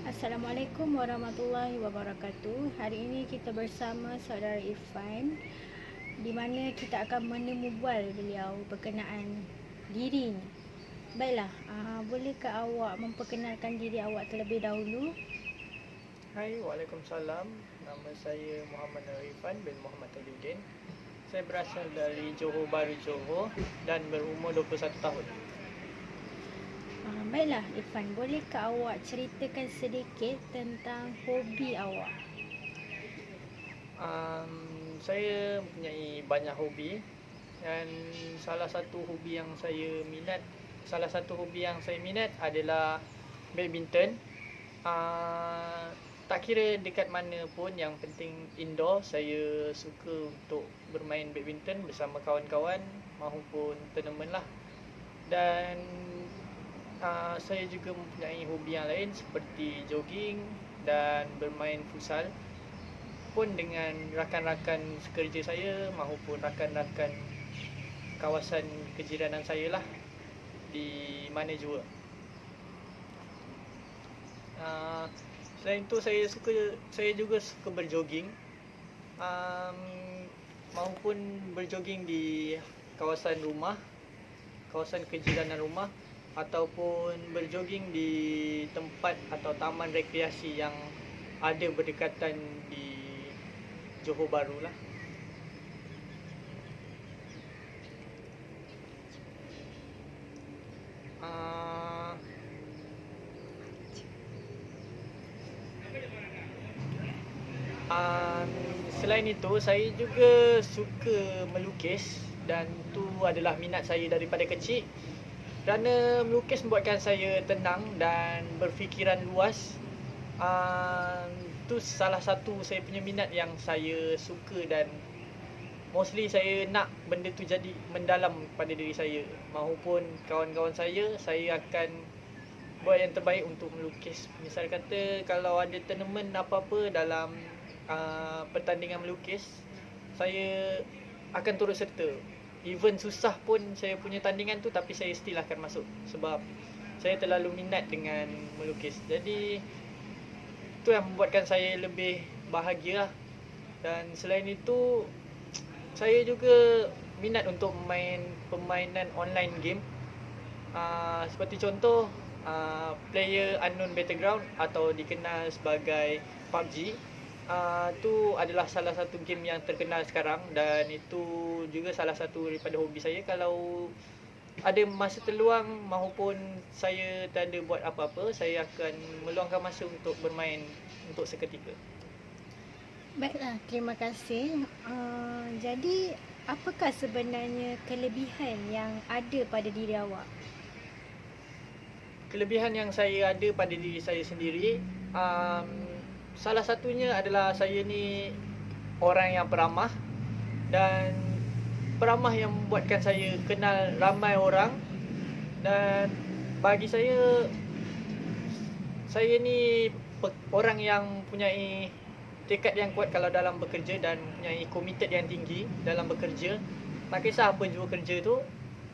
Assalamualaikum warahmatullahi wabarakatuh. Hari ini kita bersama saudara Irfan, di mana kita akan menemubual beliau berkenaan dirinya. Baiklah, bolehkah awak memperkenalkan diri awak terlebih dahulu? Hai, Waalaikumsalam. Nama saya Muhammad Arifan bin Muhammad Tajuddin. Saya berasal dari Johor Bahru, Johor dan berumur 21 tahun. Baiklah Irfan, bolehkah awak ceritakan sedikit tentang hobi awak? Saya mempunyai banyak hobi dan salah satu hobi yang saya minat adalah badminton. Tak kira dekat mana pun, yang penting indoor, saya suka untuk bermain badminton bersama kawan-kawan maupun tournament lah. Dan saya juga mempunyai hobi yang lain seperti jogging dan bermain futsal pun dengan rakan-rakan sekerja saya maupun rakan-rakan kawasan kejiranan saya lah di mana jua. Selain itu saya juga suka berjoging, maupun berjoging di kawasan kejiranan rumah, ataupun berjoging di tempat atau taman rekreasi yang ada berdekatan di Johor Bahru lah. Selain itu, saya juga suka melukis dan itu adalah minat saya daripada kecil. Kerana melukis membuatkan saya tenang dan berfikiran luas. Itu salah satu saya punya minat yang saya suka, dan mostly saya nak benda tu jadi mendalam pada diri saya maupun kawan-kawan saya akan buat yang terbaik untuk melukis. Misal kata kalau ada tournament apa-apa dalam pertandingan melukis, saya akan turut serta. Even susah pun saya punya tandingan tu, tapi saya still akan masuk sebab saya terlalu minat dengan melukis. Jadi itu yang membuatkan saya lebih bahagia. Dan selain itu, saya juga minat untuk main permainan online game. Seperti contoh Player Unknown Battleground atau dikenal sebagai PUBG. Itu adalah salah satu game yang terkenal sekarang, dan itu juga salah satu daripada hobi saya. Kalau ada masa terluang maupun saya tak ada buat apa-apa, saya akan meluangkan masa untuk bermain untuk seketika. Baiklah, terima kasih. Jadi, apakah sebenarnya kelebihan yang ada pada diri awak? Kelebihan yang saya ada pada diri saya sendiri, salah satunya adalah saya ni orang yang peramah, dan peramah yang membuatkan saya kenal ramai orang. Dan bagi saya ni orang yang punyai tekad yang kuat kalau dalam bekerja, dan punyai committed yang tinggi dalam bekerja. Tak kisah apa jua kerja tu,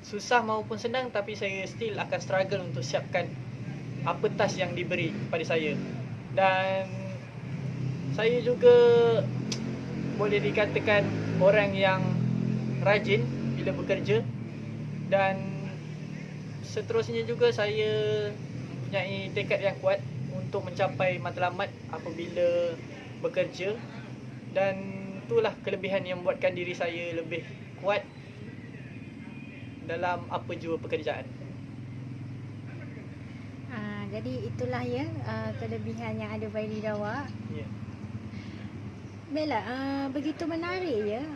susah maupun senang, tapi saya still akan struggle untuk siapkan apa task yang diberi kepada saya. Dan saya juga boleh dikatakan orang yang rajin bila bekerja. Dan seterusnya juga saya mempunyai tekad yang kuat untuk mencapai matlamat apabila bekerja. Dan itulah kelebihan yang membuatkan diri saya lebih kuat dalam apa jua pekerjaan. Jadi itulah ya kelebihan yang ada pada diri awak. Ya. Baiklah, begitu menarik ya.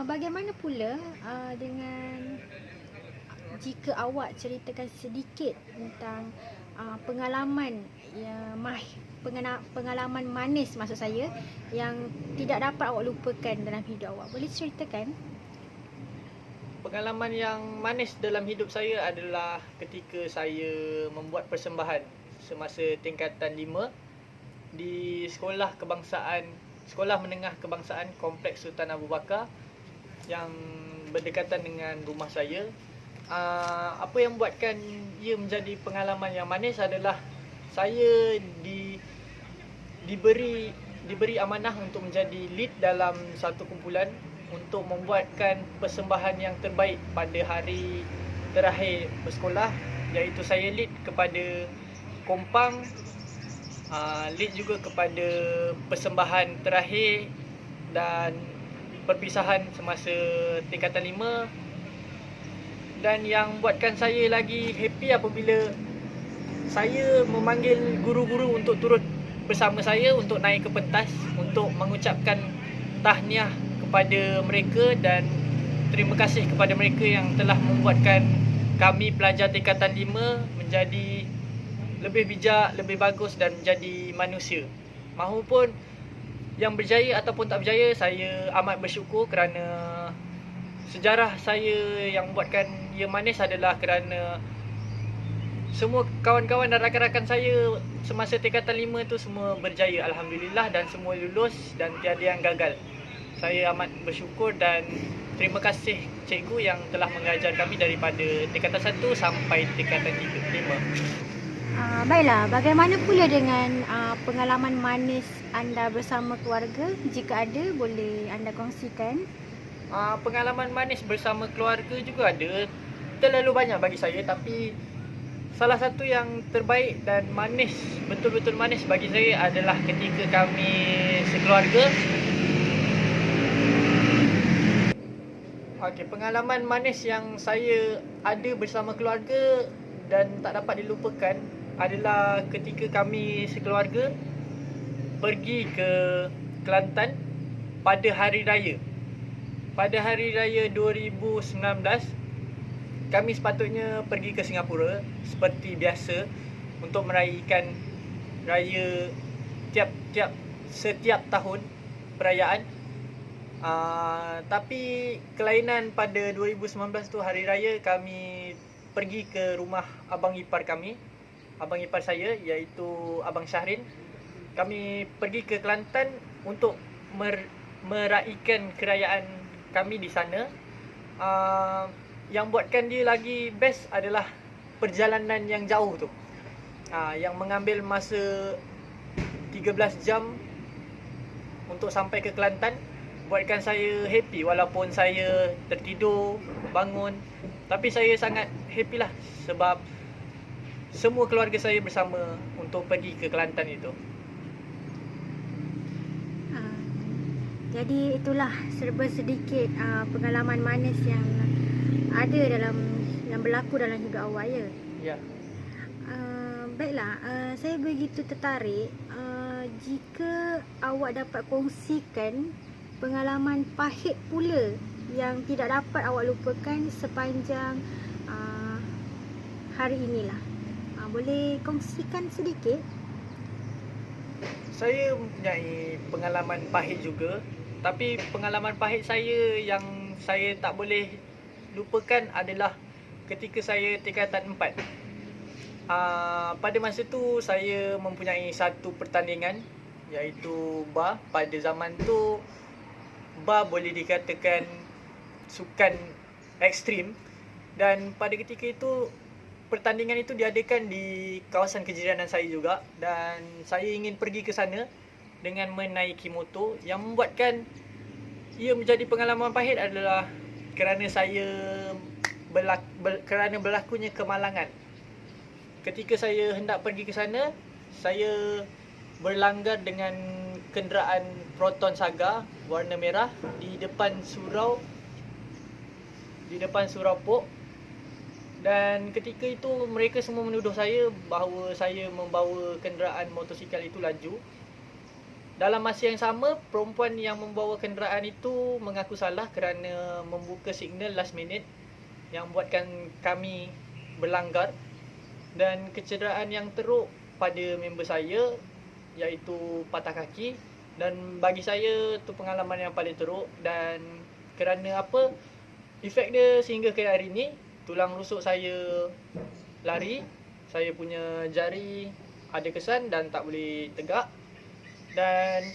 Bagaimana pula dengan jika awak ceritakan sedikit tentang pengalaman pengalaman manis, maksud saya, yang tidak dapat awak lupakan dalam hidup awak. Boleh ceritakan? Pengalaman yang manis dalam hidup saya adalah ketika saya membuat persembahan semasa tingkatan 5 di sekolah menengah kebangsaan Kompleks Sultan Abu Bakar yang berdekatan dengan rumah saya. Apa yang membuatkan ia menjadi pengalaman yang manis adalah saya diberi amanah untuk menjadi lead dalam satu kumpulan untuk membuatkan persembahan yang terbaik pada hari terakhir bersekolah, iaitu saya lead kepada kompang, lead juga kepada persembahan terakhir dan perpisahan semasa tingkatan 5. Dan yang buatkan saya lagi happy apabila saya memanggil guru-guru untuk turut bersama saya untuk naik ke pentas untuk mengucapkan tahniah kepada mereka dan terima kasih kepada mereka yang telah membuatkan kami pelajar tingkatan 5 menjadi lebih bijak, lebih bagus dan menjadi manusia. Mahupun yang berjaya ataupun tak berjaya, saya amat bersyukur kerana sejarah saya yang membuatkan ia manis adalah kerana semua kawan-kawan dan rakan-rakan saya semasa tingkatan 5 tu semua berjaya, alhamdulillah, dan semua lulus dan tiada yang gagal. Saya amat bersyukur dan terima kasih cikgu yang telah mengajar kami daripada tingkatan 1 sampai tingkatan 5. Baiklah, bagaimana pula dengan pengalaman manis anda bersama keluarga? Jika ada, boleh anda kongsikan. Pengalaman manis bersama keluarga juga ada. Terlalu banyak bagi saya, tapi salah satu yang terbaik dan manis, betul-betul manis bagi saya adalah ketika kami sekeluarga. Pengalaman manis yang saya ada bersama keluarga dan tak dapat dilupakan adalah ketika kami sekeluarga pergi ke Kelantan pada hari raya. Pada hari raya 2019, kami sepatutnya pergi ke Singapura seperti biasa untuk meraihkan raya setiap tahun perayaan. Tapi kelainan pada 2019 tu hari raya kami pergi ke rumah abang ipar kami, abang ipar saya iaitu Abang Syahrin. Kami pergi ke Kelantan untuk meraihkan kerajaan kami di sana. Yang buatkan dia lagi best adalah perjalanan yang jauh tu, yang mengambil masa 13 jam untuk sampai ke Kelantan. Buatkan saya happy walaupun saya tertidur, bangun, tapi saya sangat happy lah sebab semua keluarga saya bersama untuk pergi ke Kelantan itu. Jadi itulah serba sedikit pengalaman manis yang ada yang berlaku dalam hidup awak, ya? Ya. Baiklah, saya begitu tertarik jika awak dapat kongsikan pengalaman pahit pula yang tidak dapat awak lupakan sepanjang hari inilah. Boleh kongsikan sedikit? Saya mempunyai pengalaman pahit juga, tapi pengalaman pahit saya yang saya tak boleh lupakan adalah ketika saya tingkatan 4. Pada masa tu saya mempunyai satu pertandingan iaitu bar. Pada zaman tu bar boleh dikatakan sukan ekstrim, dan pada ketika itu pertandingan itu diadakan di kawasan kejiranan saya juga, dan saya ingin pergi ke sana dengan menaiki motor. Yang membuatkan ia menjadi pengalaman pahit adalah kerana kerana berlakunya kemalangan. Ketika saya hendak pergi ke sana, saya berlanggar dengan kenderaan Proton Saga warna merah di depan surau Pok. Dan ketika itu mereka semua menuduh saya bahawa saya membawa kenderaan motosikal itu laju. Dalam masa yang sama, perempuan yang membawa kenderaan itu mengaku salah kerana membuka signal last minute yang membuatkan kami berlanggar. Dan kecederaan yang teruk pada member saya iaitu patah kaki, dan bagi saya tu pengalaman yang paling teruk. Dan kerana apa, efek dia sehingga ke hari ini, tulang rusuk saya lari, saya punya jari ada kesan dan tak boleh tegak, dan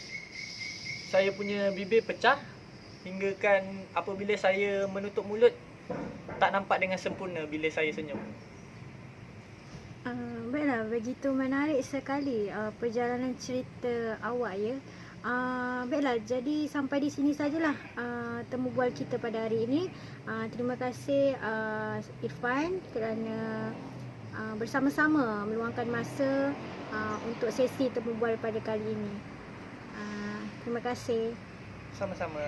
saya punya bibir pecah hinggakan apabila saya menutup mulut tak nampak dengan sempurna bila saya senyum. Baiklah, begitu menarik sekali perjalanan cerita awak ya. Baiklah, jadi sampai di sini sajalah temu bual kita pada hari ini. Terima kasih Irfan kerana bersama-sama meluangkan masa untuk sesi temu bual pada kali ini. Terima kasih. Sama-sama.